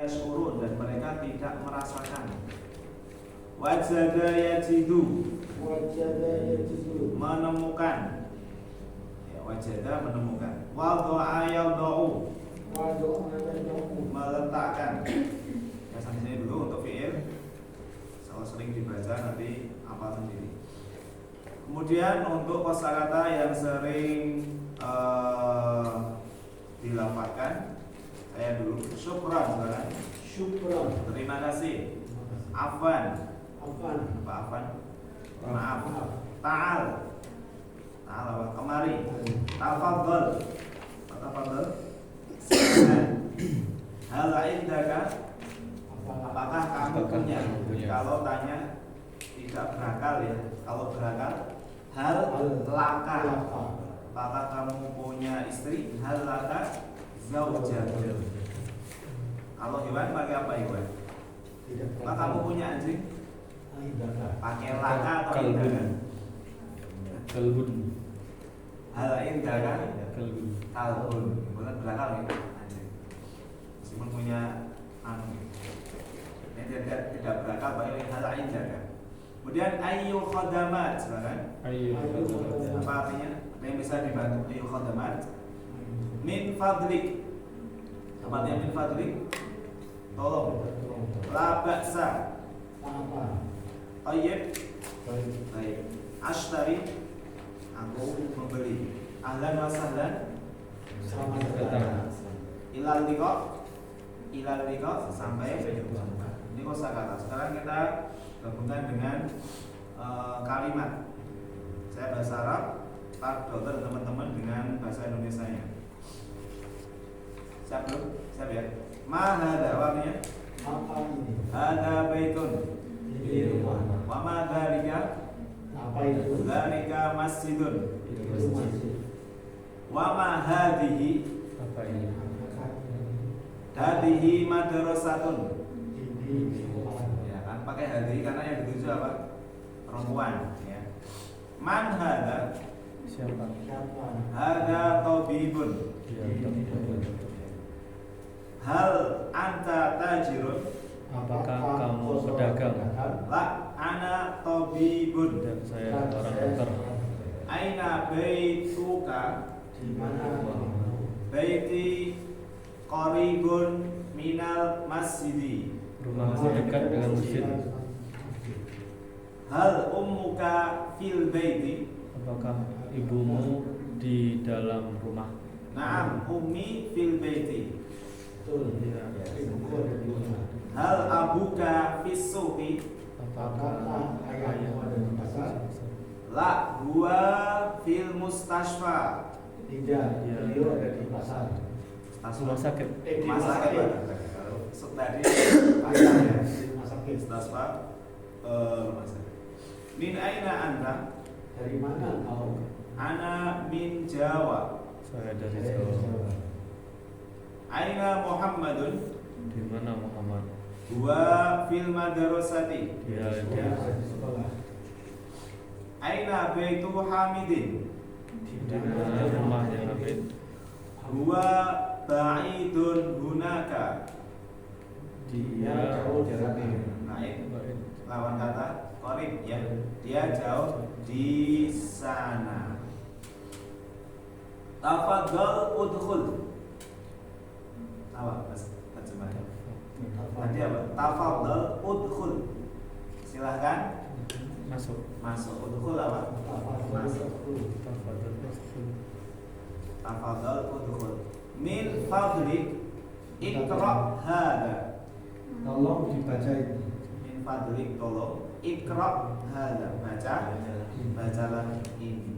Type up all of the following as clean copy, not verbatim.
yashurun, dan mereka tidak merasakan. Wajada yajidu, menemukan. Ya, wajada menemukan. Wadha'a yadha'u, meletakkan. Ya, sampai sini dulu untuk fi'il. Kalau sering dibaca nanti hafal sendiri. Kemudian untuk kosakata yang sering dilafalkan, saya dulu syukran, saudara. Syukran. Terima kasih. Afwan. Afwan. Maaf. Ta'al. Ta'al apa? Kemari. Tafadhal. Tafadhal. Hal indaka, apakah kamu punya? Kalau tanya tidak berakal ya. Kalau berakal, hal laka, apakah kamu punya istri? Hal laka zaujah. Kalau hewan pakai apa hewan? Apakah kamu punya anjing? Pakai laka atau indaka? Kalbun. Hal indaka Kalbun. kalbun. Bukan berakal ya anjing. Meskipun punya anu. Ini tidak berakal pakai hal indaka. Kemudian ayu khadamat, silakan. Ayo. Apa artinya? Apa yang bisa dibantu? Ayu khadamat. Min fadlik. Apa artinya min fadlik? Tolong. La ba'sa. Tayyib. Baik. Ashtari. Aku membeli. Ahlan wa sahlan. Selamat datang. Ilal liqa sampai ini kosakata. Sekarang kita gabungkan dengan kalimat. Saya bahasa Arab, Pak Dokter teman-teman dengan bahasa Indonesianya. Siap belum? Siap ya. Ma hada, artinya Apa ini? hada baitun. Ini rumah. Wa ma dzalika? Apa itu? Dzalika masjidun. Itu masjid. Wa ma hadhihi? Apa ini? Hadhihi madrasatun. Ini sekolah. Ya kan pakai hadhihi karena yang dituju apa? Perempuan ya. Man hada? Siapa? Siapa? Hada tabibun. Dia. Hal anta tajirun? Apakah kamu pedagang? La ana tabibun. Dan saya orang dokter. Aina baituka? Di mana? Baiti qaribun minal masjidi. Rumahku dekat dengan masjid. Hal ummuka fil baiti? Apakah ibumu di dalam rumah? Naam, ummi fil baiti. Betul. Ibuku ada di mana? Hal abuka fis suqi? Apakah ayahmu ada di pasar? La huwa fil mustashfa. Tidak. Beliau ada di pasar. Rumah sakit. Di Rumah sakit. rumah Tadi pasar ya. sakit. Mustashfa rumah sakit. Min aina anta? Dari mana kau? Ana min Jawa. Saya dari Jawa. Aina Muhammadun? Di mana Muhammad? Huwa fil madrasati. Dia Dia di ada di sekolah. Aina baitu Hamidin? di mana rumahnya Habib? Huwa ba'idun hunaka. Dia jauh jaraknya. Naik lawan kata qarib ya. Dia jauh di sana. Tafadhal udkhul. Apa terjemahnya? Tadi apa? Tafadhal udkhul. Silahkan Masuk. masuk. Udkhul apa? Masuk. Tafadhal udkhul. Min fadlik iqra hada. Tolong dibaca ini. Min fadlik tolong iqra hada. Bacalah ini.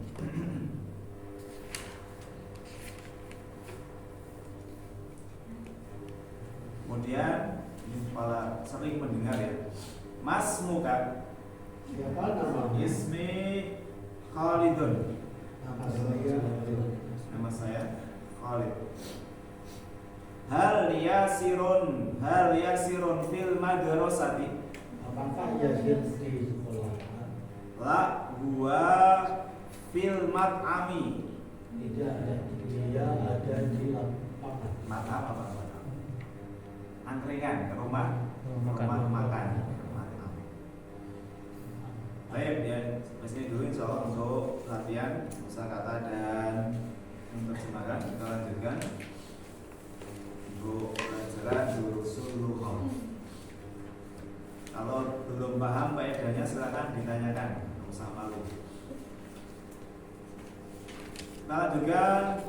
Kemudian ini kepala sering mendengar ya. Mas muka Siapa nama? ismi Khalidun. Nama saya. Nama saya Khalid. Hal yasirun fil madrasati? Apakah Yazid di sekolah? La huwa fil mat'ami. Tidak ada. Dia ada di lapangan. Mat'am apa? angkringan, ke rumah makan. Baik ya, sampai sini dulu insya Allah untuk latihan kosakata dan menerjemahkan. Kita lanjutkan untuk pelajaran durusul lughah. Kalau belum paham faedahnya silakan ditanyakan, nggak usah malu. Kita lanjutkan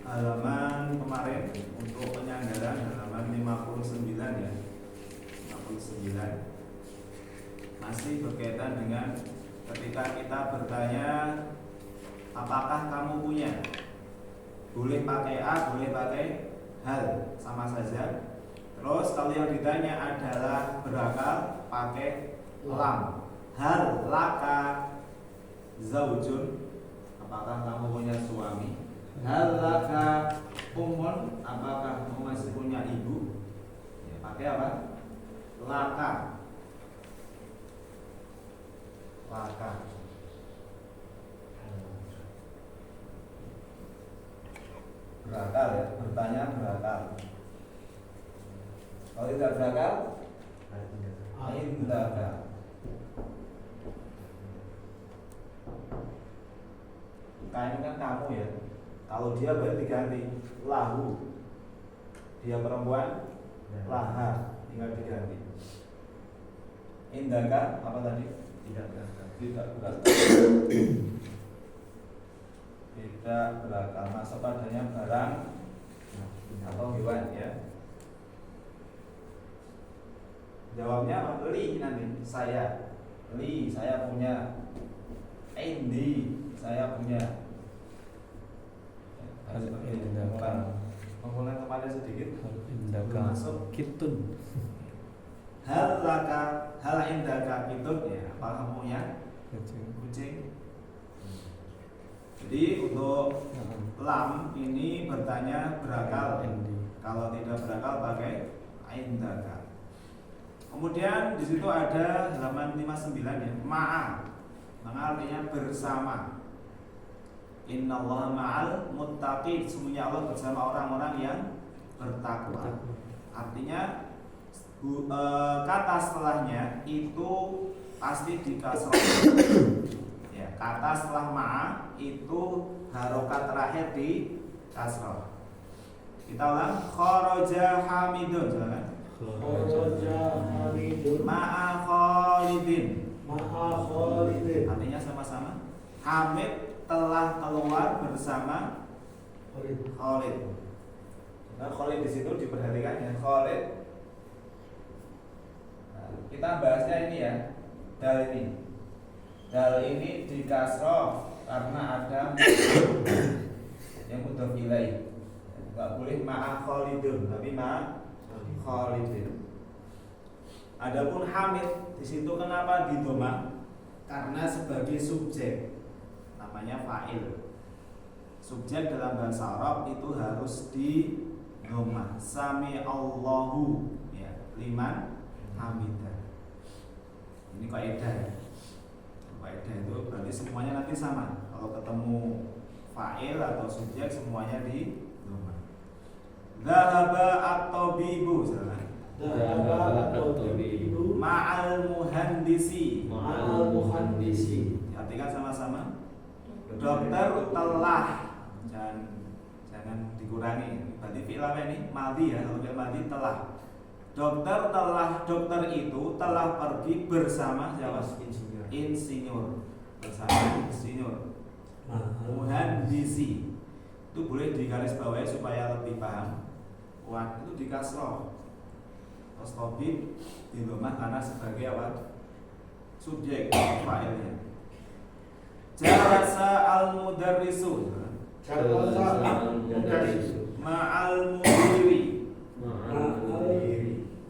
halaman kemarin untuk penyandaran halaman 59 ya. 59 masih berkaitan dengan ketika kita bertanya apakah kamu punya, boleh pakai a, boleh pakai hal, sama saja. Terus kalau yang ditanya adalah berakal, pakai lam. Hal laka zaujun, apakah kamu punya suami? Hal laka ummun, apakah kamu masih punya ibu? Ya, pakai apa? Laka. Laka. Berakal ya, bertanya berakal. Kalau tidak berakal, indaka. Kain kan kamu ya. Kalau dia boleh diganti lahu. Dia perempuan, laha, tinggal diganti. Indaka apa tadi? Tidak berakal. Tidak berakal. Masuk padanya barang atau hewan ya. Jawabnya apa? Li nanti. Saya. Li, saya punya. Indi, saya punya. Mengulang kepada sedikit. Indaka Masuk. kitun. Hal laka, hal indaka kitun ya. Apa kamu punya? Kucing. Jadi untuk lam ini bertanya berakal. Kalau tidak berakal pakai indaka. Kemudian di situ ada halaman 59 ya, ma'a. Ma'a artinya bersama. Innallaha ma'al muttaqin. Sesungguhnya Allah bersama orang-orang yang bertakwa. Artinya kata setelahnya itu pasti dikasroh. Ya, kata setelah ma'a itu harokat terakhir di kasroh. Kita ulang, kharaja hamidun, silakan. Kharaja Hamidun Ma'a Khalidin. ma'a Khalidin. Artinya sama-sama. Hamid telah keluar bersama Khalid. Nah, Khalid di situ diperhatikan ya, Khalid. Nah, kita bahasnya ini ya, dal ini. Dal ini di kasroh karena ada yang mudhof ilaih. Enggak boleh ma'a Khalidun, tapi ma'a Khalidin. Adapun Hamid di situ kenapa didoma? Karena sebagai subjek, namanya fa'il. Subjek dalam bahasa Arab itu harus di doma. Sami Allahu ya, liman hamidah. Ini kaidah ya. Kaidah itu berarti semuanya nanti sama. Kalau ketemu fa'il atau subjek semuanya di doma. Dhahaba at-tabibu, Dhahaba at-tabibu ma'al muhandisi. ma'al muhandisi. Artikan sama-sama. Dokter telah, jangan dikurangi. Berarti fi'il apa ini? Madhi ya. Kalau fi'il madhi telah. Dokter itu telah pergi bersama siapa? Insinyur. Bersama insinyur. Muhandisi. Itu boleh digaris bawahi supaya lebih paham. Wah, itu di kasroh. Terus tabib di rumah karena sebagai apa? Subjek fa'ilnya. Jalasa al-mudarrisu Jalasa al-mudarrisu ma'al mudiri. ma'al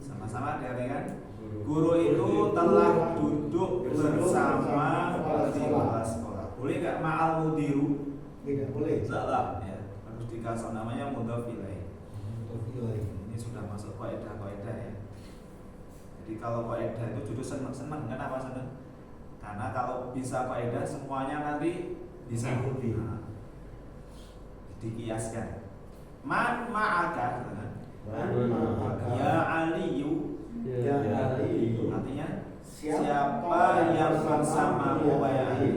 Sama-sama diartikan guru itu telah duduk bersama di kelas sekolah. Boleh nggak ma'al mudiru? Tidak boleh. Salah ya. Harus dikasih namanya mudhof ilaih. Ini sudah masuk kaidah ya. Jadi kalau kaidah itu judul seneng. Kenapa seneng? Karena kalau bisa kaidah semuanya nanti bisa dikiaskan. Man ma'aka, Man ma'aka. Ya Aliyu, Ya Ali. artinya siapa yang bersamamu wahai Ali.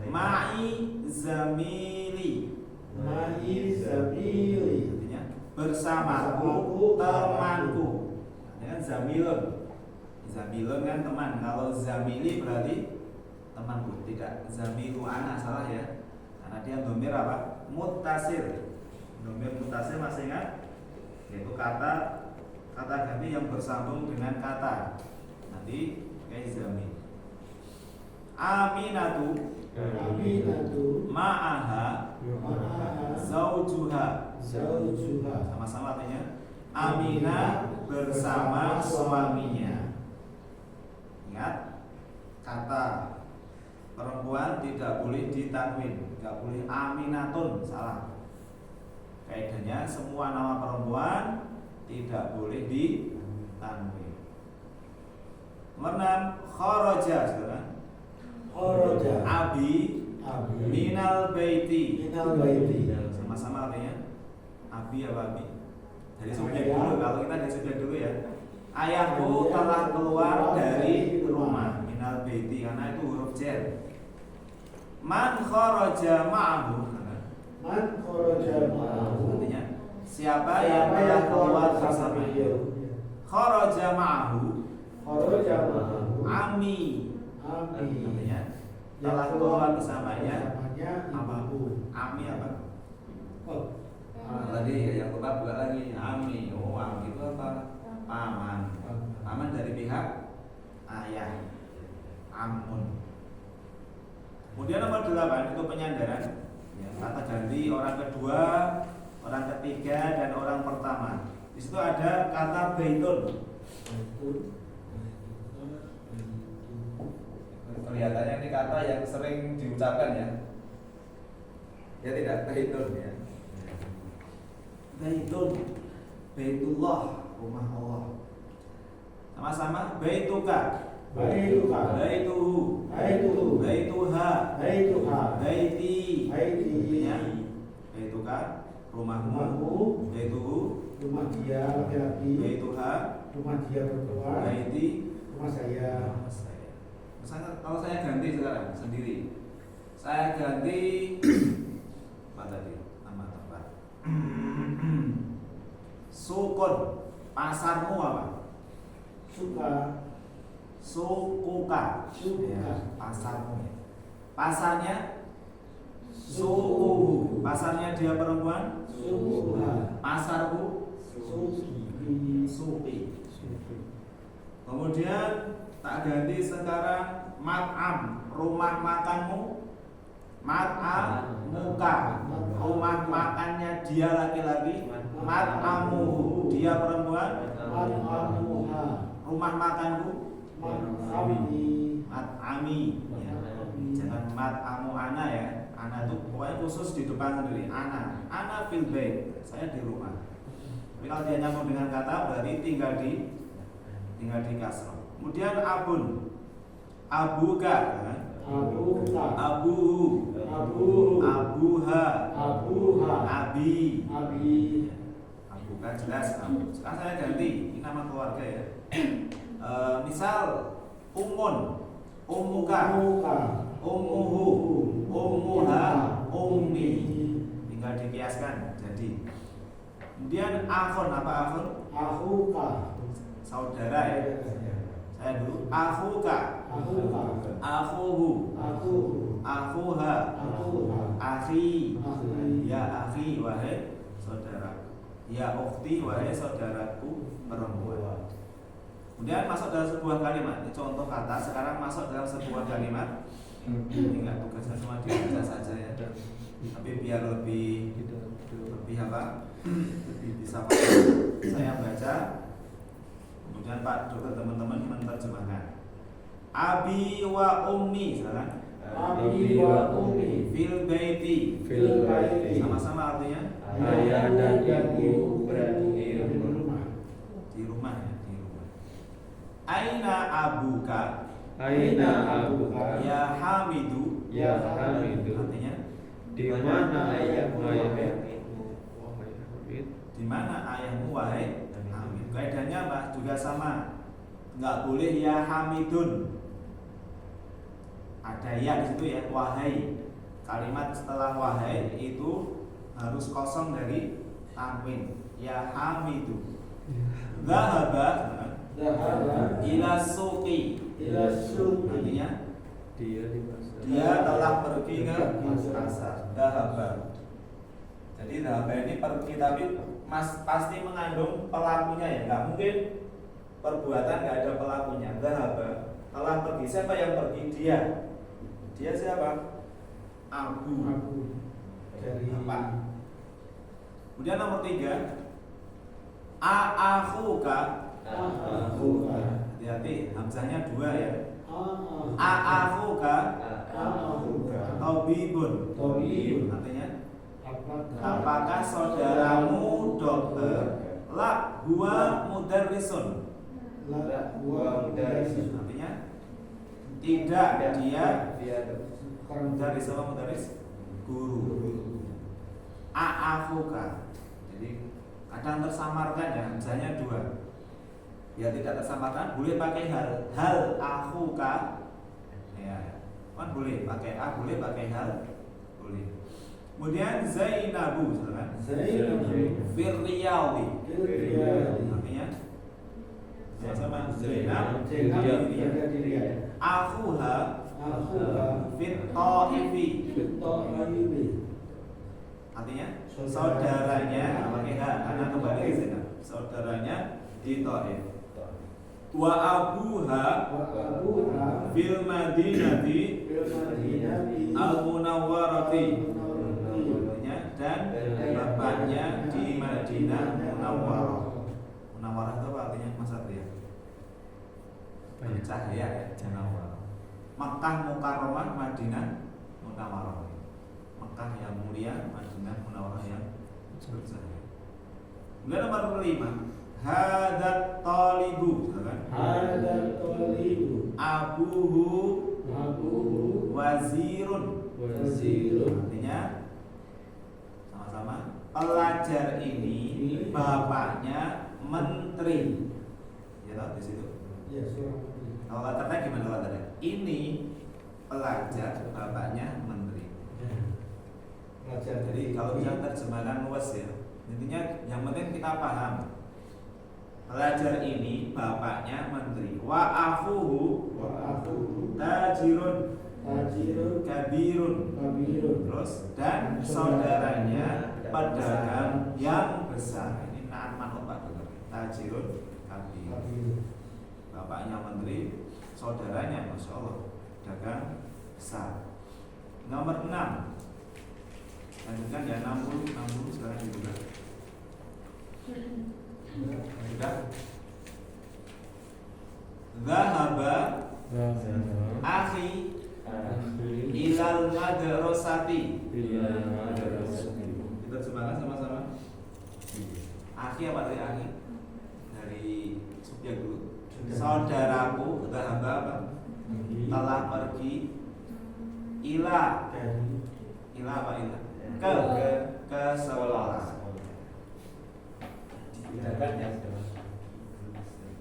Ma'i zamili, Ma'i zabili. artinya bersamaku temanku. Artinya zamilun. Zamilun kan teman. Kalau zamili berarti temanku, tidak zamilu ana, salah ya. Karena dia domir apa? Muttasil. Domir muttasil masih ingat? Yaitu kata ganti yang bersambung dengan kata. Nanti kayak zamil. Aminatu Aminatu. ma'aha Ma'aha. zaujuha. Zawjuha. Sama-sama artinya Aminah bersama suaminya. Ingat, kata perempuan tidak boleh ditanwin, tidak boleh aminatun, salah. Kaidahnya semua nama perempuan tidak boleh ditanwin. Nomor 6, kharaja, saudara. Kharaja. Abi Abi. minal baiti. Minal baiti. Sama-sama artinya abi apa abi? Dari subjek dulu, kalau kita dari subjek dulu ya. Ayahku telah keluar dari rumah. Minal baiti, karena itu huruf jar. Man kharaja ma'ahu, Man kharaja ma'ahu. artinya siapa yang telah keluar bersama dia. Kharaja ma'ahu Kharaja ma'ahu. ami, Ami. artinya telah keluar bersamanya apa? ami apa? Oh. Tadi yang keempat buka lagi ami. Oh, ami itu apa? Paman. Paman dari pihak ayah. Amun. Kemudian nomor 8 itu penyandaran. Ya, kata ganti orang kedua, orang ketiga, dan orang pertama. Di situ ada kata baitun. Kelihatannya ini kata yang sering diucapkan ya. Ya tidak, baitun ya. Baitun, baitullah, rumah Allah. Sama-sama baituka, Baituka. baituhu, Baituhu. baituha, Baituha. baiti. Baiti. Artinya baituka, rumahmu, Rumahmu. baituhu, Rumah dia laki-laki. baituha, Rumah dia perempuan. baiti, Rumah saya. rumah saya. Misalnya kalau saya ganti sekarang sendiri, saya ganti apa tadi nama tempat? Sukun, pasarmu apa? Suka. Sukuka, Sukuka. ya, pasarmu. Pasarnya suku, pasarnya dia perempuan. Suka. Pasarku Suki. supi. Kemudian tak ganti sekarang mat'am, rumah makanmu. Mat'am muka, rumah makannya dia laki-laki. Mat'amuhu, dia perempuan. Mat'amuha. Rumah makanku. Mat'ami. Mat'ami, ya. Jangan mat'amu ana ya. Ana itu pokoknya khusus di depan sendiri. Ana fil bait, saya di rumah. Tapi kalau dia nyambung dengan kata berarti tinggal di kasroh. Kemudian abun, abuka, kan? Abuka. Abuhu, Abuhu. abuha, Abuha. abi. Abi. Abuka jelas. Abu. Sekarang saya ganti, ini nama keluarga ya. Misal umun, umuka, Muka. umuhu, umuha, ummi. Tinggal dikiaskan jadi. Kemudian akhun, apa akhun? Akuka. Saudara ya. Saya dulu. Akhuka, Akuka. akhuhu, Aku. akhuha, Akuha. akhi. Akhi. Ya akhi, wahai saudara. Ya ukhti, wahai saudaraku perempuan. Kemudian masuk dalam sebuah kalimat. Ini contoh kata. Sekarang masuk dalam sebuah kalimat. Ini enggak tugasnya cuma dibaca saja ya. Tapi biar lebih apa? Lebih bisa paham. Saya baca. Kemudian Pak Dokter teman-teman menerjemahkan. Abi wa ummi, salah. Abi wa ummi. Fil baiti. Fil baiti. Sama-sama artinya Ayah dan ibu berada di rumah. di rumah ya, di rumah. Aina abuka? Aina abuka? Ya Hamidu. Ya Hamidu. Artinya Di mana ayahmu wahai Hamid? di di mana ayahmu wahai Hamid. Kaidahnya apa? Juga sama. Enggak boleh ya Hamidun. Ada ya di situ ya, wahai. Kalimat setelah wahai itu harus kosong dari tanwin. Ya Hamidu. Dhahaba Dahaba ila suqi. ila suqi. Artinya Dia di pasar. dia telah pergi ke pasar. Dhahaba. Jadi dhahaba ini pergi, tapi pasti mengandung pelakunya ya. Nggak mungkin perbuatan nggak ada pelakunya. Dhahaba telah pergi. Siapa yang pergi? Dia. Dia siapa? Abu. Dari Apa? Kemudian nomor 3, A'akhuka. Akhuka. Hati-hati, hamzahnya 2 ya. Akhuka. A'akhuka Akhuka. tabibun. Tabib. Artinya, Apakah apakah saudaramu dokter? La huwa mudarrisun. la huwa mudarris? Artinya, tidak, dia Orang mudarris. Apa mudarris? Guru. A'akhuka. Jadi kadang tersamarkan ya, hamzahnya 2. Ya tidak tersamarkan, boleh pakai hal akhuka. Ya, kan boleh pakai a, boleh pakai hal, boleh. Kemudian Zainabu, misalkan Zainab Firriyadi. Firriyadi. Artinya sama-sama Zainab Zainab Firriyadi. berada di Riyadh. Akhuha Akhuka fit Thaifi. Fit-Thaibi. Artinya saudaranya pakai ha, karena kembali ke Zainab. Saudaranya di Thaif. Wa abuha Wa abuha fil Madinati fil Madinati al-Munawwarati. al-Munawwarati. Artinya dan bapaknya di Madinah Munawwarah. Munawwarah itu apa artinya Mas Satria? Bercahaya ya, Munawwarah. Makkah Mukarramah, Madinah Munawwarah. Makkah yang mulia, Madinah Munawwarah yang bercahaya. Kemudian nomor 5, hadat talibu, kan? Hadal talibu Abuhu abuhu wazirun. Wazirun. Artinya sama-sama, pelajar ini bapaknya menteri. Ya tahu di situ. ya seorang menteri. Kalau kata gimana katanya? Ini pelajar bapaknya menteri. Pelajar. Jadi kalau bisa terjemahkan luas ya. Intinya yang penting kita paham. Pelajar ini bapaknya menteri. Wa akhuhu wa akhuhu tajirun tajirun kabirun. kabirun. Terus dan saudaranya pedagang yang besar. Ini naat manut Pak Dokter. Tajirun kabir. Kabirun. Bapaknya menteri, saudaranya Masya Allah dagang besar. Nomor 6. Lanjutkan ya 60 sekarang dibuka. Sudah. Zahaba akhi ilal madrasati. Kita terjemahkan sama-sama. Akhi apa dari akhi? Dari subjek dulu. Saudaraku zahaba apa? Telah pergi ila. Ila apa ila? Ke sekolah.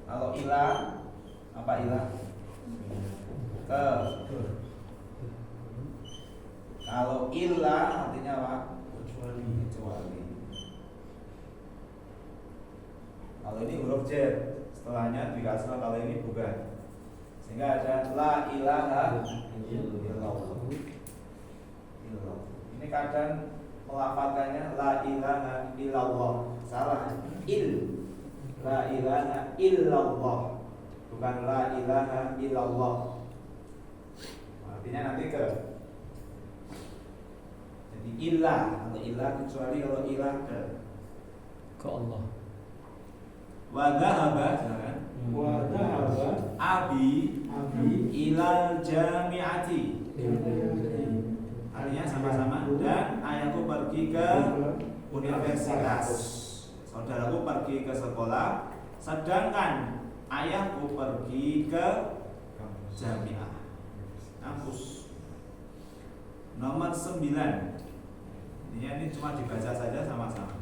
Kalau ila apa ila? Ke. Kalau ila artinya apa? Kecuali. Kalau ini huruf jar, setelahnya dikasih kalau ini bukan. Sehingga ada la ilaha illallah. Ini kadang melafalkannya la ilaha illallah. Salah. La ilaha illallah. Bukan la ilaha illallah. Artinya nanti ke. Jadi ilah atau ilah kecuali kalau ilah ke Allah. wa dhahaba jangan Wa dhahaba abi abi ilal jami'ati. ilal Artinya sama-sama dan ayahku pergi ke universitas. Saudaraku pergi ke sekolah, sedangkan ayahku pergi ke jamiah, kampus. Nomor 9. Ini cuma dibaca saja sama-sama.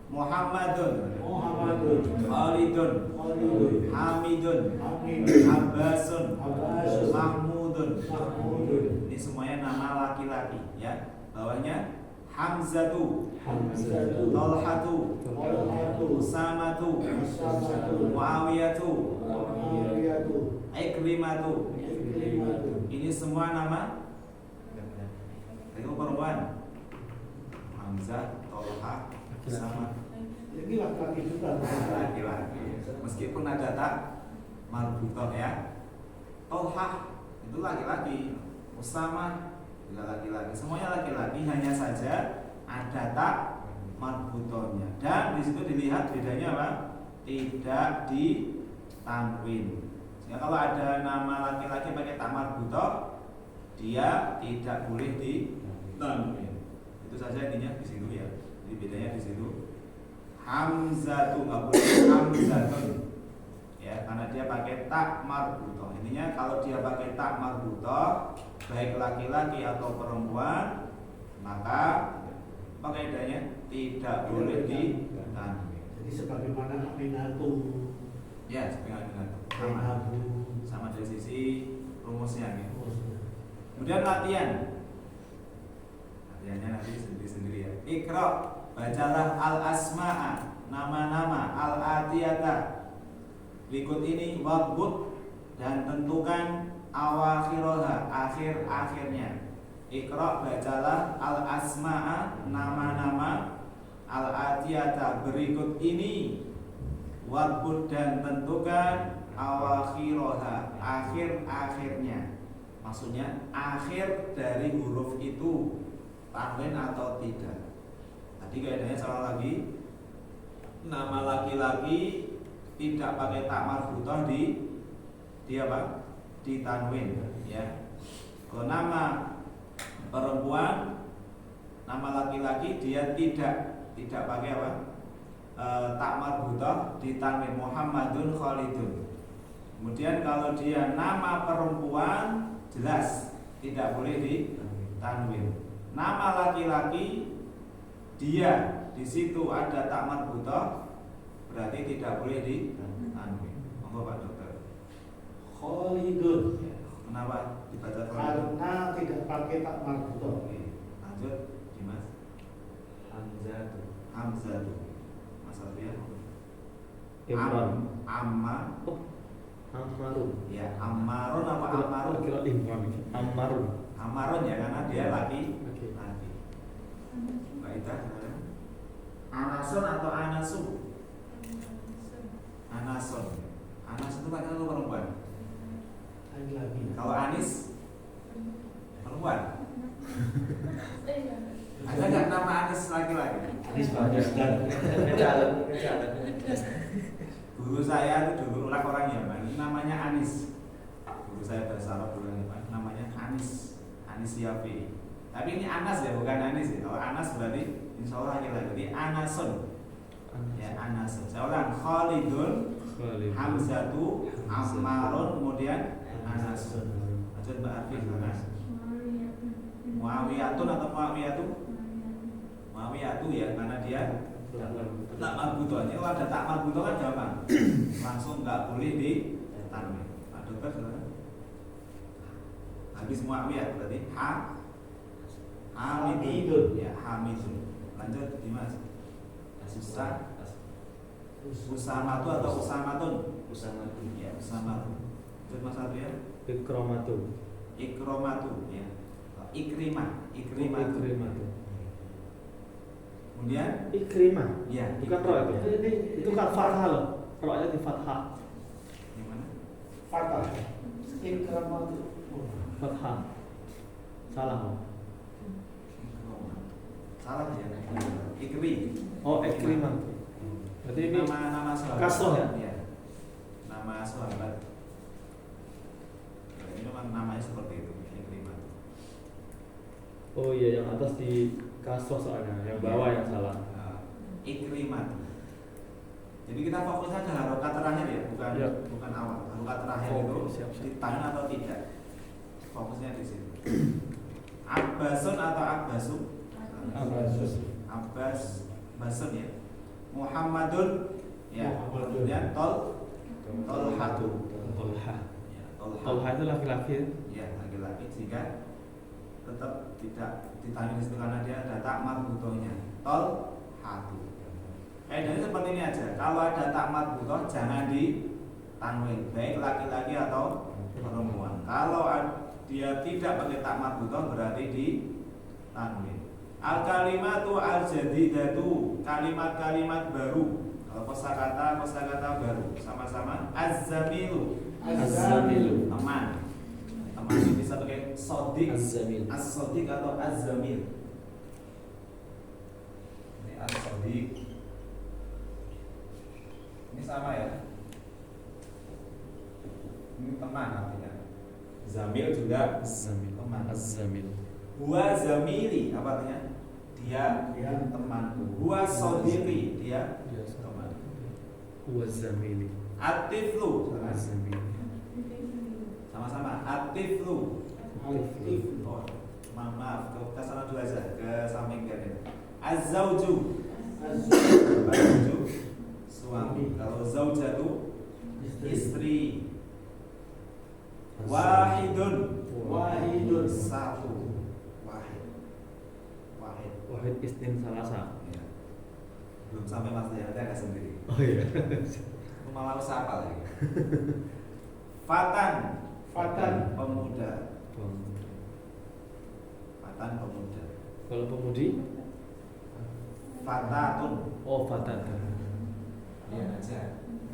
Muhammadun, Muhammadun, Khalidun, Khalidun, Hamidun, Hamid, Abbasun, Abbasun, Mahmudun. Mahmudun, Ini semuanya nama laki-laki ya. Bawahnya Hamzatu, Hamzatu, Talhatu, Talhatu, Usamatu, Usamatu, Muawiyatu, Muawiyatu, Ikrimatu. Ikrimatu. Ini semua nama itu perempuan. Hamzah, Talha, Usama. Ini laki-laki juga. Laki-laki. Meskipun ada tak marbutoh ya. Talha itu laki-laki. Usama juga laki-laki. Semuanya laki-laki, hanya saja ada tak marbutohnya. Dan di situ dilihat bedanya apa? Tidak ditanwin. Sehingga kalau ada nama laki-laki pakai tak marbutoh, dia tidak boleh ditanwin. Itu saja intinya di situ ya. Jadi bedanya di situ. Hamzatu nggak boleh hamzatun. Ya, karena dia pakai tak marbutoh. Intinya kalau dia pakai tak marbutoh, baik laki-laki atau perempuan, maka kaidahnya tidak boleh ditanwin. Jadi sebagaimana Aminatu, Ya, sepengal dengan Abu, sama dari sisi rumusnya gitu. Kemudian latihannya nanti sendiri-sendiri ya. Iqra, bacalah al-asma'a, nama-nama, al-atiyata. Berikut ini wabut dan tentukan awakhiroha, akhir-akhirnya. Iqra, bacalah al-asma'a, nama-nama, al-atiyata. Berikut ini wabut dan tentukan awakhiroha, akhir-akhirnya. Maksudnya akhir dari huruf itu tanwin atau tidak. Tadi kaidahnya salah lagi. Nama laki-laki tidak pakai tak marbutoh di apa? Di tanwin ya. Kalau nama perempuan, nama laki-laki dia tidak pakai apa? Tak marbutoh di tanwin. Muhammadun, Khalidun. Kemudian kalau dia nama perempuan jelas tidak boleh di tanwin. Nama laki-laki dia di situ ada tak marbutoh, berarti tidak boleh di tanwin. Monggo Pak Dokter. Khalidun. Ya, kenapa dibaca Khalidun? Karena tidak pakai tak marbutoh. Oke, lanjut Dimas. Hamzatu. Hamzatu. Mas Arya. Imran. Amma. Ammarun. Ya, Ammarun apa Ammarun? Kira Imran. Ammarun. Ammarun ya karena dia laki. Oke. Laki. Mbak Ita, Anasun atau Anasu? Anasun. Anas itu laki atau perempuan? Lagi-lagi. Kalau Anis perempuan. Ada nggak nama Anis laki-laki? Anis bagus dan Guru saya itu dulu orang Yaman, namanya Anis. Guru saya bahasa Arab dulu namanya Anis, Anis Yafi. Tapi ini Anas ya, bukan Anis ya. Kalau Anas berarti insya Allah laki-laki. Jadi Anasun. Ya Anasun. Saya ulang Khalidun, Hamzatu, Ammarun, kemudian Anasun. Lanjut Mbak Arfi silakan. Muawiyatun atau Muawiyatu? Muawiyatu ya, karena dia tak marbutoh. Ini kalau ada tak marbutoh kan gampang. Langsung nggak boleh di tanwin. Pak Dokter silakan. Habis Muawiyah berarti Hamidun. Ya Hamidun. Lanjut Dimas. Usamatu atau Usamatun? Usamatu. Ya Usamatun. Lanjut Mas Arya. Ikromatu. Ikromatu ya. Ikrimah. Ikrimatu. Ikrimatu. Kemudian Ikrimah. ya Bukan roh itu. Itu kan fathah loh. Rohnya di fathah. Gimana? Fatah. Ikramatu. Fathah. Salah loh. Salah ya. Ikri. Oh, Ikrimah. Berarti ini Nama sahabat. kasroh ya? Ya. Nama sahabat. Ya, ini memang namanya seperti itu. Ikrimah. Oh iya, yang atas di kasroh soalnya, yang bawah yang salah. Ikrimah. Jadi kita fokusnya ke harokat terakhir ya, bukan awal. Harokat terakhir Oke, itu siap. ditahan atau tidak. Fokusnya di situ. Abbasun atau Abbasu? Abbasus. Abbas Basun ya. Muhammadun ya, Muhammadun. kemudian Tolhatu. Tolha. Ya, Tolha. Tolha itu laki-laki. Ya, laki-laki jika tetap tidak ditanya di situ karena dia ada tak marbutohnya. Tolhatu. Jadi seperti ini aja. Kalau ada tak marbutoh jangan ditanwin, baik laki-laki atau perempuan. Kalau dia tidak pakai tak marbutoh berarti ditanwin. Al kalimatu al jadidatu, kalimat-kalimat baru. Kalau kosakata baru, sama-sama az-zamilu. Az-zamilu. Teman. Teman itu bisa pakai sodik, Az-zamil. as-sodik atau az-zamil. Ini as-sodik. Ini sama ya. Ini teman artinya. Zamil juga Az-zamil. teman. Az-zamil. Huwa zamili apa artinya? Dia temanku. Huwa sodiki, dia teman. Huwa zamili. Atiflu, Az-zamil. sama-sama. Atiflu. Aktif. Oh, maaf, ke sana dulu aja, ke samping kiri. Az-zauju. Az-zauju suami. Kalau zaujatu istri. Wahidun. Wahidun. Satu. Wahid. Wahid isnin salasa. Ya. Belum sampai mas nanti agak sendiri. Oh iya. Malah harus hafal lagi. Fatan. Fatan. Pemuda. Fatan pemuda. Kalau pemudi? Fatatun. Oh, fatan. Iya aja.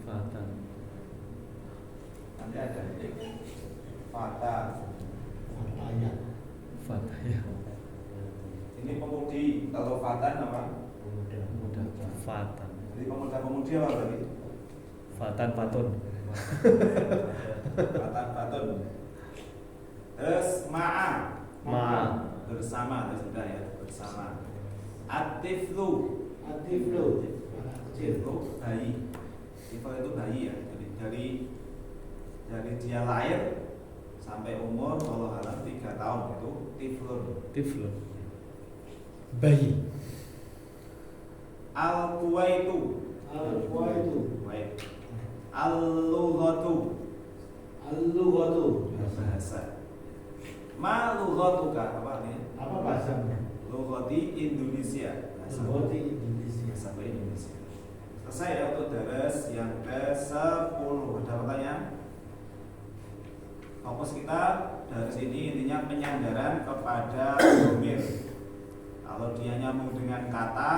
Fatan. Nanti ada fata. Fataya. Fatan ya. Ini pemudi. Kalau fatan apa? Pemuda. Fatan. Jadi pemuda-pemudi apa berarti? Fatan patun. Fatan fatun. Terus ma'a. Ma. Bersama sudah ya, bersama. Atiflu. Atiflu. Itu bayi. Tifl itu bayi ya. Jadi dari dia lahir sampai umur kalau halam 3 tahun itu tiflun. Tiflun. Bayi. Al-Kuwaitu. Al-Kuwaitu. Baik. Al-Lughatu. Al-Lughatu. Bahasa. Ma lughatuka apa artinya? Apa bahasanya? Lughati Indonesia. Bahasa Lughati Indonesia. bahasa Indonesia. Selesai ya untuk daras yang ke-10. Ada pertanyaan? Fokus kita dari sini intinya penyandaran kepada domir. Kalau dia nyambung dengan kata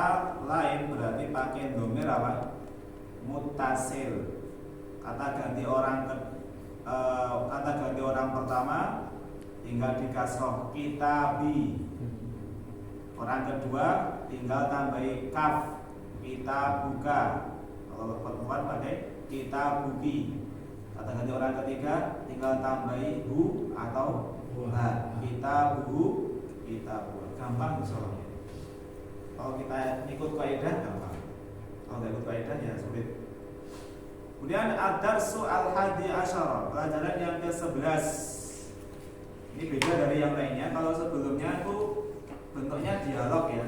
lain berarti pakai domir apa? Mutasil. Kata ganti orang pertama tinggal dikasroh kitabi. Orang kedua tinggal tambahi kaf kitabuka. Kalau perempuan pakai kitabuki. Kata ganti orang ketiga tinggal tambahi hu atau ha. Kitabuhu, kitabu. Gampang soalnya. Kalau kita ikut kaidah gampang. Kalau tidak ikut kaidah ya sulit. Kemudian ad-darsu al-hadi asyara, pelajaran yang ke-11. Ini beda dari yang lainnya. Kalau sebelumnya itu bentuknya dialog ya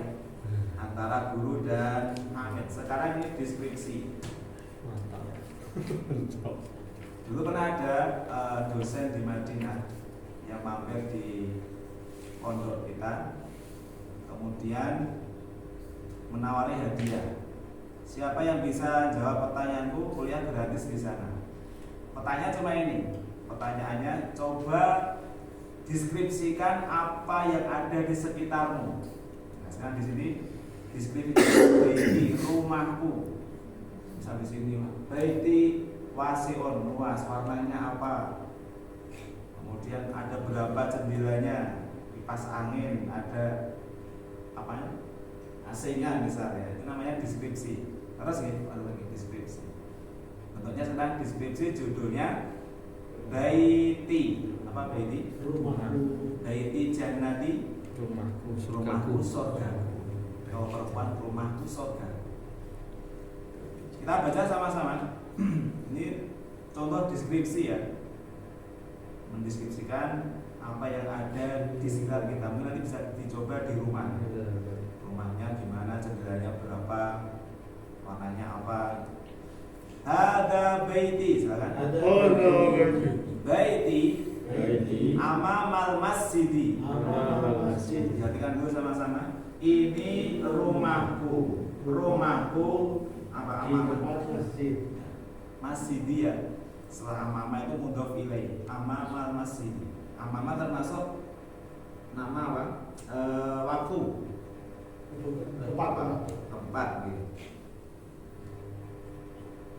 antara guru dan murid. Sekarang ini deskripsi. Mantap. Dulu pernah ada dosen di Madinah yang mampir di pondok kita, kemudian menawari hadiah. Siapa yang bisa jawab pertanyaanku, kuliah gratis di sana. Pertanyaan cuma ini. Pertanyaannya, coba deskripsikan apa yang ada di sekitarmu. Nah, sekarang di sini deskripsi rumahku. Misal di sini, baiti wasiun, luas, warnanya apa? Kemudian ada berapa jendelanya, kipas angin, ada apa? AC-nya misalnya. Itu namanya deskripsi. Terus ya, ada lagi deskripsi. Bentuknya sekarang deskripsi, judulnya baiti. Apa baiti? Rumahku. Baiti jannati, Rumahku, rumahku surgaku. surgaku. Kalau perempuan rumahku surga. Kita baca sama-sama. Ini contoh deskripsi ya. Mendeskripsikan apa yang ada di sekitar kita. Mungkin nanti bisa dicoba di rumah. Rumahnya gimana, jendelanya berapa, warnanya apa. Hada baiti, silakan. Ada Baiti baiti amamal masjidi. amal masjid. Perhatikan dulu sama-sama. Ini rumahku. Rumahku apa Di amama? depan masjid. Masjidi ya. Setelah amama itu mudhof ilaih. Amamal masjidi. Amama termasuk nama apa? Waktu. Tempat apa? Tempat gitu.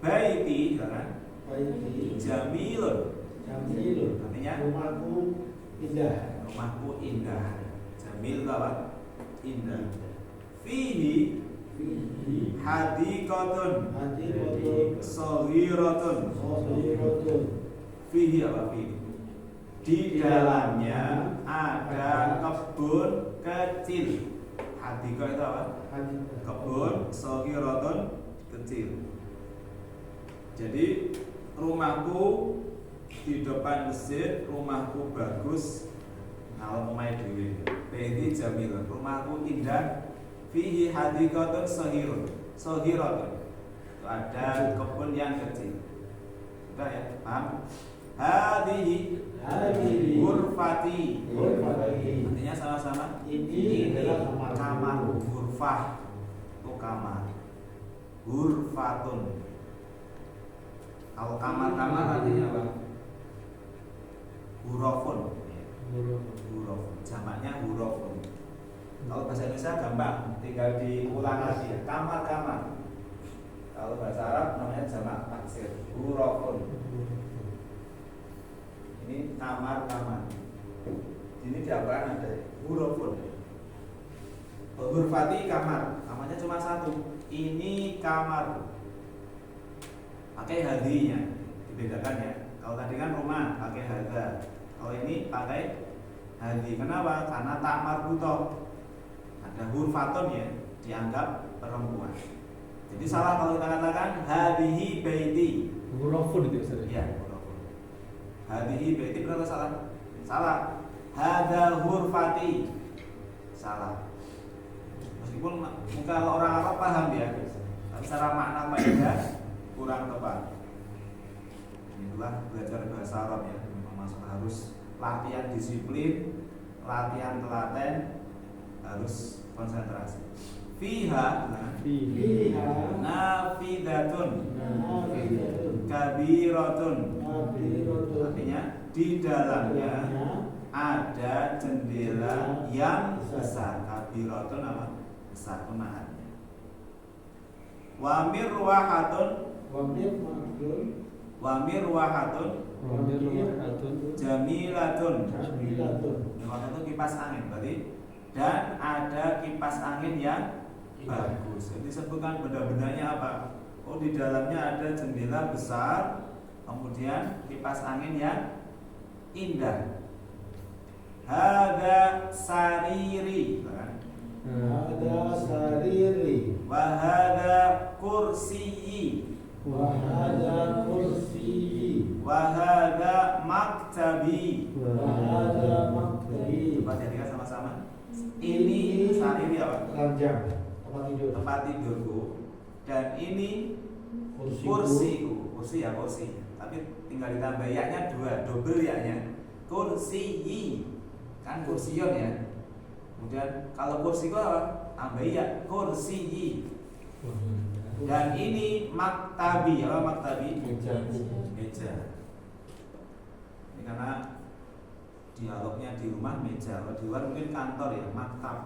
Baiti kan? Baiti Jamilun. jamilun. Artinya Rumahku indah. rumahku indah. Jamil itu apa? Indah. Fihi Fihi hadiqatun hadiqatun saghiratun. saghiratun. Fihi apa fihi? Di dalamnya ada kebun kecil. Hadiqah itu apa? Hadiqatun. Kebun saghiratun kecil. Jadi rumahku di depan masjid, rumahku bagus. Kalau rumah dewi, baiti jamil, rumahku indah. Fihi hadiqatun saghiratun. Ada kebun yang kecil. Sudah ya, paham? Hadihi Hadihi ghurfati. ghurfati. Artinya sama-sama. Ini adalah kamar. Ghurfah itu kamar. Ghurfatun. Kalau kamar-kamar artinya apa? Hurufun. Huruf. Jamaknya hurufun. Kalau bahasa Indonesia gampang, tinggal diulang lagi ya. Kamar-kamar. Kalau bahasa Arab namanya jamak taksir. Hurufun. Ini kamar-kamar. Ini di Al-Quran ada hurufun. Hurufati kamar. Kamarnya cuma satu. Ini kamar. Pakai hadinya, dibedakan ya. Kalau tadi kan rumah pakai hada. Kalau ini pakai hadi. Kenapa? Karena tak marbutoh. Ada hurfatun ya, dianggap perempuan. Jadi salah kalau kita katakan hadihi baiti. Hurufun itu Ustaz. Iya, hurufun. Hadihi baiti berarti salah. Salah. Hada hurfati. Salah. Meskipun mungkin orang Arab paham ya, tapi secara makna faedah kurang tepat. Inilah belajar bahasa Arab ya, memang harus latihan disiplin, latihan telaten, harus konsentrasi. Fiha, Fiha nafidatun, nafidatun kabiratun. kabiratun. Artinya di dalamnya ada jendela yang besar. Kabiratun apa? Besar penahannya. Wa mirwahatun Wamir makhlun Wamirwahatun jamilatun. jamilatun. Mirwahatun itu kipas angin berarti. Dan ada kipas angin yang bagus. Jadi disebutkan benda-bendanya apa? Oh, di dalamnya ada jendela besar, kemudian kipas angin yang indah. Hada sariri, kan? Ada sariri Wahada kursiyi, wahada kursi wahada maktabi. wahada maktabi. Coba jadikan sama-sama. Ini sariri apa? Ranjang tempat tidur. Tempat tidurku. Dan ini Kursiku. kursiku. Kursi ya kursi. Tapi tinggal ditambah ya-nya dua, double ya-nya. Kursiyi. Kan kursiyon ya. Kemudian kalau kursiku apa? Tambah ya, kursiyi. Dan ini maktabi, apa maktabi? Meja. Meja. Ini karena dialognya di rumah meja, kalau di luar mungkin kantor ya, maktab.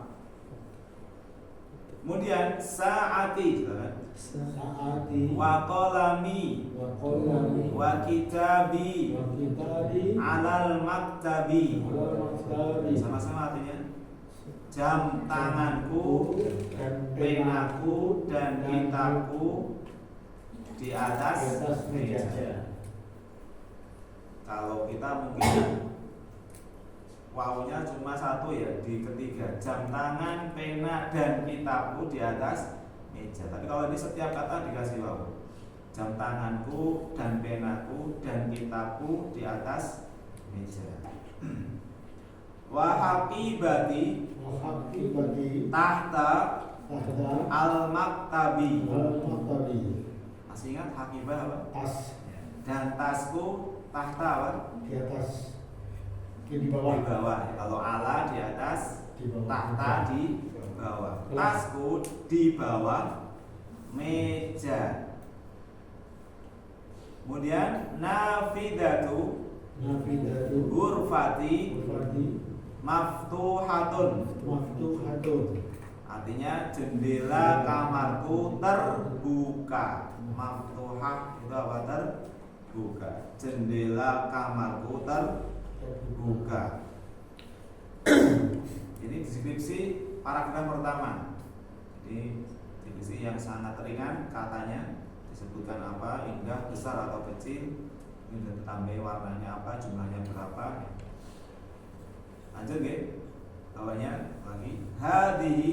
Kemudian saati, Saati wa qalami, wa qalami wa kitabi, wa kitabi alal maktabi. ala maktabi. Sama-sama artinya jam tanganku, dan penaku dan kitabku di di atas atas meja. Kalau kita mungkin wawunya cuma satu ya di ketiga, jam tangan, pena dan kitabku di atas meja. Tapi kalau ini setiap kata dikasih wawu. Jam tanganku dan penaku dan kitabku di atas meja. Wa haqibati Wahaki bagi tahta tahta al-maktabi. al-maktabi. Masih ingat hakibah apa? Tas Dan tasku tahta apa? di atas, di Di bawah. bawah. Kalau ala di atas, Di bawah. tahta di bawah. Tasku di bawah meja. Kemudian nafidatu Nafidatu ghurfati Ghurfati maftuhatun. maftuhatun. Artinya jendela kamarku terbuka. Maftuhah itu apa? Terbuka. Jendela kamarku terbuka. Ini deskripsi paragraf pertama. Jadi deskripsi yang sangat ringan, katanya disebutkan apa, indah, besar atau kecil, ini ditambah warnanya apa, jumlahnya berapa. Lanjut ya, bawahnya lagi. Hadihi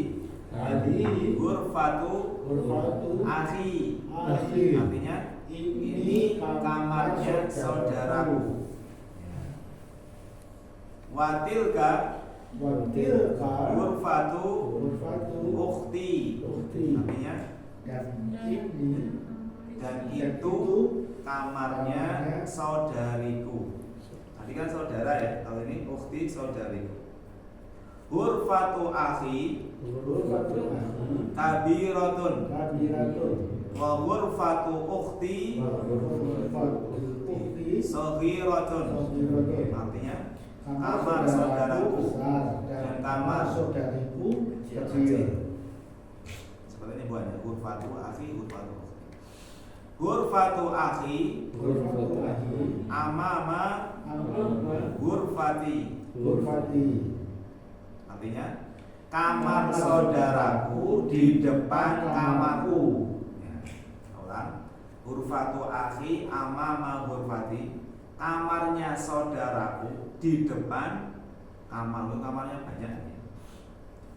Hadi ghurfatu Ghurfatu akhi. akhi. Artinya ini kamarnya saudaraku. Watilka Wa tilka ghurfatu Ghurfatu ukhti. ukhti. Artinya Dan ini dan itu kamarnya saudariku. Tadi kan saudara ya, kalau ini ukhti saudariku. Ghurfatu akhi Ghurfatu akhi kabiratun kabiratun. wa ghurfatu ukhti Wa ghurfatu ukhti saghiratun. saghiratun. Artinya Kamar saudaraku besar dan dan kamar kamar saudariku kecil. kecil. Seperti ini buahnya ghurfatu akhi ghurfatu ukhti. Ghurfatu akhi Ghurfatu akhi amama amama ghurfati. ghurfati. Artinya kamar saudaraku di depan kamarku. Ya, ulang. Ghurfatu akhi amama ghurfati. Kamarnya saudaraku di depan kamarku. Kamarnya banyak.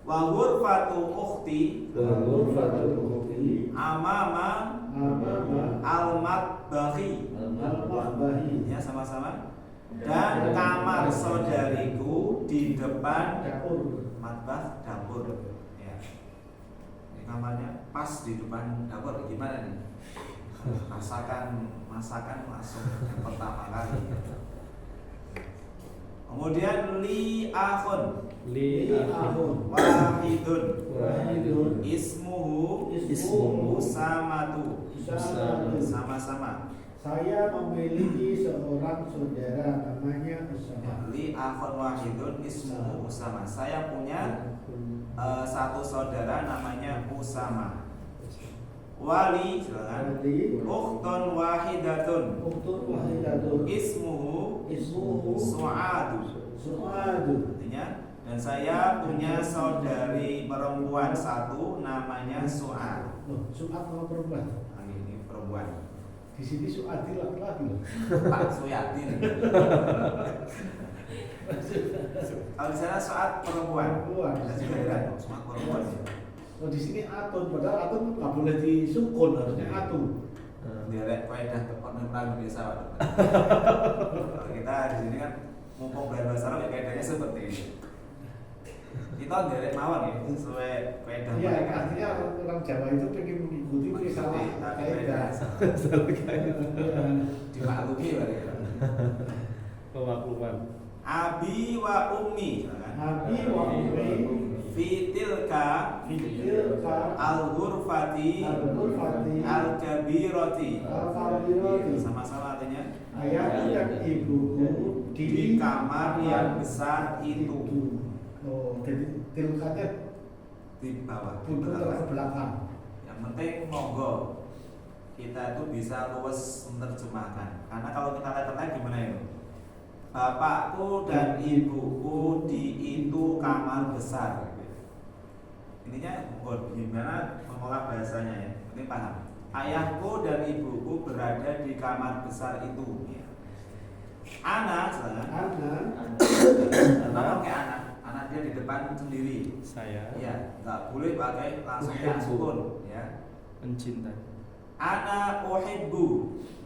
Wa ghurfatu ukhti Wa ghurfatu ukhti amama amama al-matbakhi. al-mahbahi. Ya, sama-sama. Dan kamar saudariku di depan Dapur. matbah dapur. Ya. Ini kamarnya pas di depan dapur. Gimana nih? Masakan langsung yang pertama kali. Kemudian li akhun Li ahun wahidun wahidun ismuhu ismuhu usamatu. Usamatu. Sama-sama. Saya memiliki seorang saudara namanya Usama. Li akhun wahidun ismuhu usama. Saya punya satu saudara namanya Usama. Wali, silakan. Wali Ukhtun wahidatun Uktun wahidatun ismuhu ismuhu Su'adu. Su'adu. Artinya, dan saya punya saudari perempuan satu namanya Su'ad. Loh, Su'ad nama perempuan. Nah, ini perempuan. Di sini Su'adi laki-laki loh. Pak Suyadin. Kalau di sana Su'ad perempuan. Perempuan. Kita juga heran, Su'ad perempuan. Oh, di sini atun, padahal atun nggak boleh disukun, harusnya atun. Direk kaidah penerang biasa. Kalau kita di sini kan mumpung bahasa Arab ya kaidahnya seperti ini. Kita direk mawon ya sesuai kaidah Iya, mereka. artinya orang Jawa itu pengen mengikuti salah kaidah. Dimaklumi berarti. pemakluman. Abi wa ummi. Nabi wa ummi Fitilka fitilka al-ghurfati al-ghurfati al-kabirati. al-kabirati. Sama-sama artinya Ayah dan ibuku di kamar yang besar itu. Oh, jadi tilkanya Di bawah. butuh ke belakang. Yang penting monggo kita itu bisa luwes menerjemahkan. Karena kalau kita lihat gimana itu? Bapakku dan ibuku di itu kamar besar. Ininya gimana mengolah bahasanya ya? Ini paham. Ayahku dan ibuku berada di kamar besar itu. Ya. Anak, Anak kenapa pakai anak? Anak dia di depan sendiri. Saya Ya, nggak boleh pakai langsung ya sukun. Ya. mencintai. Ana uhibbu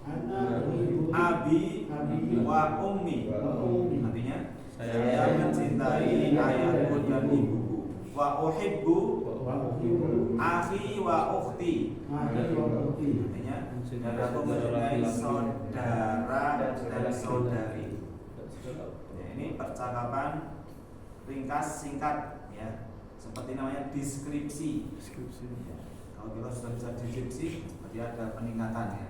ibu abi Abi wa ummi. wa ummi. Artinya Saya saya mencintai ayahku dan ibuku. Wa uhibbu Akhi wa ukhti. Artinya saudaraku mencintai saudara dan saudari. Ya, ini percakapan ringkas singkat ya. Seperti namanya deskripsi. Ya. Kalau kita sudah bisa deskripsi, berarti ada peningkatan ya.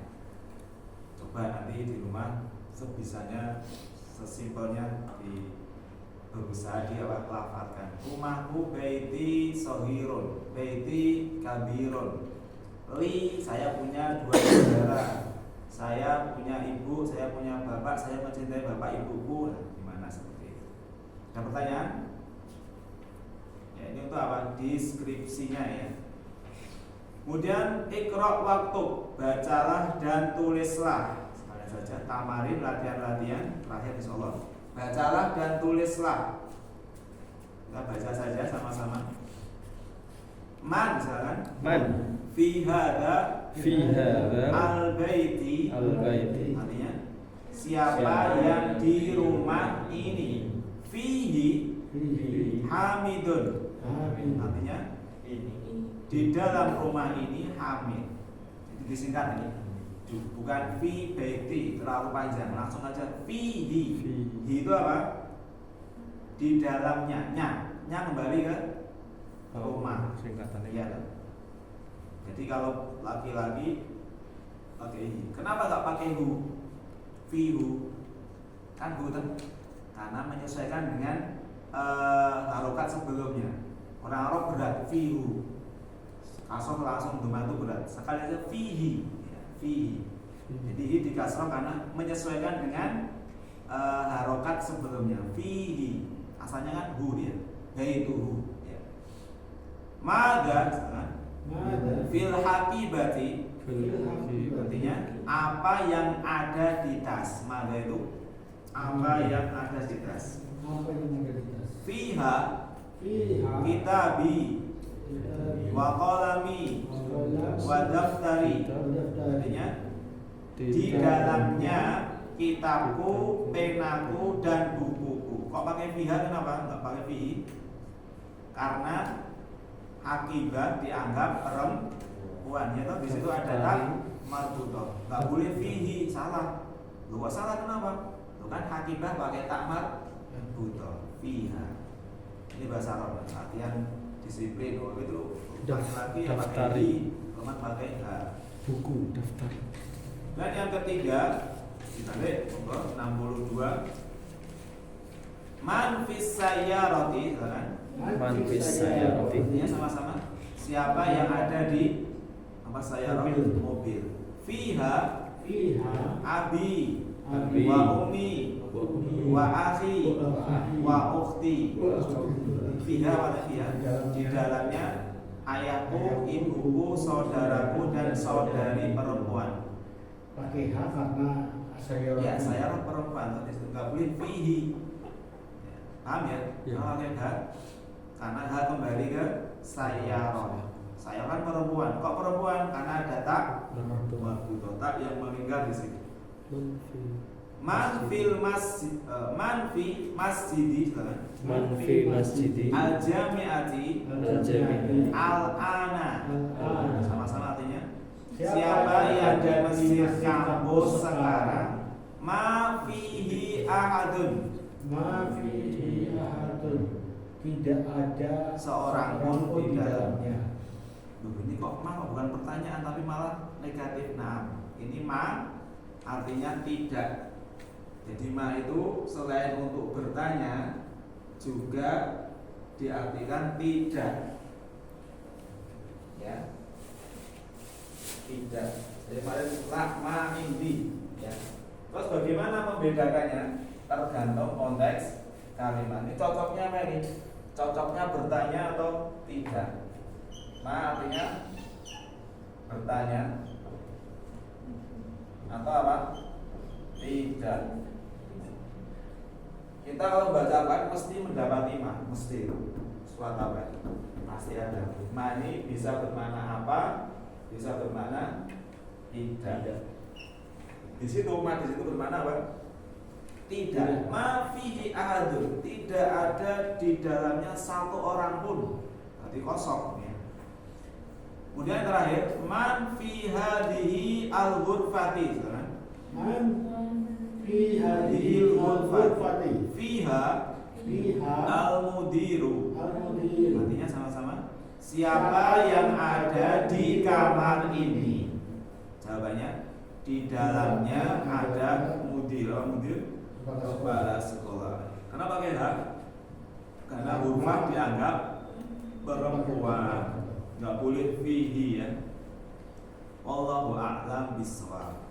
Coba nanti di rumah sebisanya, sesimpelnya berusaha lafadzkan. Rumahku baiti sohirun, baiti kabirun. Li, saya punya 2 saudara. Saya punya ibu, saya punya bapak, saya mencintai bapak ibuku. Nah, gimana seperti itu? Ada pertanyaan? Ya, ini untuk apa? Deskripsinya ya. Kemudian ikra waktu, bacalah dan tulislah. Sekalian saja tamarin, latihan-latihan terakhir insyaallah. Bacalah dan tulislah. Kita baca saja sama-sama. Man, misalkan. Man Fi hadza al-baiti. Artinya siapa yang di rumah ini. Fihi hamidun. Artinya di dalam rumah ini hamid. Jadi disingkat ini. Bukan fi baiti terlalu panjang, langsung aja fihi. Hi itu apa? Di dalamnya. Nya kembali ke rumah. Singkatannya. Iya. Jadi kalau laki-laki pakai hi. Kenapa nggak pakai hu? Fihu. Kan hu kan? Karena menyesuaikan dengan harokat sebelumnya. Orang Arab berat fihu. Kasroh langsung doma itu berat. Sekali aja fihi. Ya, fihi. Jadi hi di kasroh karena menyesuaikan dengan harokat sebelumnya. Fihi. Asalnya kan hu dia. Yaitu hu. Ya. Mada fil hakibati. Artinya apa yang ada di tas. Mada itu apa yang ada di tas. Fiha kitabi wa qalami wa daftari. Artinya di dalamnya kitabku, penaku dan bukuku. Kok pakai fiha? Kenapa nggak pakai fihi? Karena akibah dianggap perempuan. Ya toh di situ ada tak marbutoh. Nggak boleh fihi, salah. Lu kok salah kenapa? Lu kan akibah pakai tak marbutoh. Fiha. Ini bahasa Arab, latihan disiplin. Oh itu laki-laki yang pakai hi, perempuan pakai ha. Buku daftar. Dan yang ketiga, kita lihat 62. Man fis sayyarati, kan? Man fis sayyarati. Artinya sama-sama. Siapa yang ada di apa sayyarah? Mobil. Fiha abi wa ummi wa akhi wa ukhti. Fiha wa fiha. Di dalamnya ayahku, ibuku, saudaraku dan saudari perempuan. Pakai H karena saya Ya, saya perempuan, tapi nggak boleh fihi. Ya, paham ya? Ya. Kalau pakai H, karena H kembali ke sayyarah. Saya kan perempuan. Kok perempuan? Karena ada tak marbutoh, tak yang meninggal di sini. Man fil masjidi, kan? Man fi masjidi Al jami'ati al-ana. Sama-sama artinya siapa yang di masjid kampus sekarang. Ma fihi ahadun. Tidak ada Seorang pun di di dalamnya. Loh, ini kok ma bukan pertanyaan tapi malah negatif. Nah, ini ma artinya tidak. Jadi ma itu selain untuk bertanya juga diartikan tidak. Ya. Tidak. Jadi pada ma indi ya. Terus bagaimana membedakannya? Tergantung konteks kalimat. Ini cocoknya apa ini? Cocoknya bertanya atau tidak? Ma artinya bertanya atau apa? Tidak. Kita kalau baca Al-Quran mesti mendapati ma, mesti suatu apa? Pasti ada. Ma ini bisa bermakna apa? Bisa bermakna tidak. Di situ ma di situ bermakna apa? Tidak. Ma fihi ahadun. Tidak ada di dalamnya satu orang pun. Berarti kosong ya. Kemudian yang terakhir, man fi hadhihi al-ghurfati. Man fi hadhihi al-ghurfati. Fiha al-mudiru. Artinya sama-sama. Siapa yang ada di kamar ini? Jawabannya, di dalamnya ada mudir. Mudir kepala sekolah. Kenapa pakai hak? Karena huruf dianggap perempuan. Nggak boleh fihi ya. Wallahu a'lam bishawab.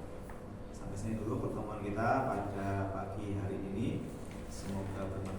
Sampai sini dulu pertemuan kita pada pagi hari ini. Semoga bermanfaat.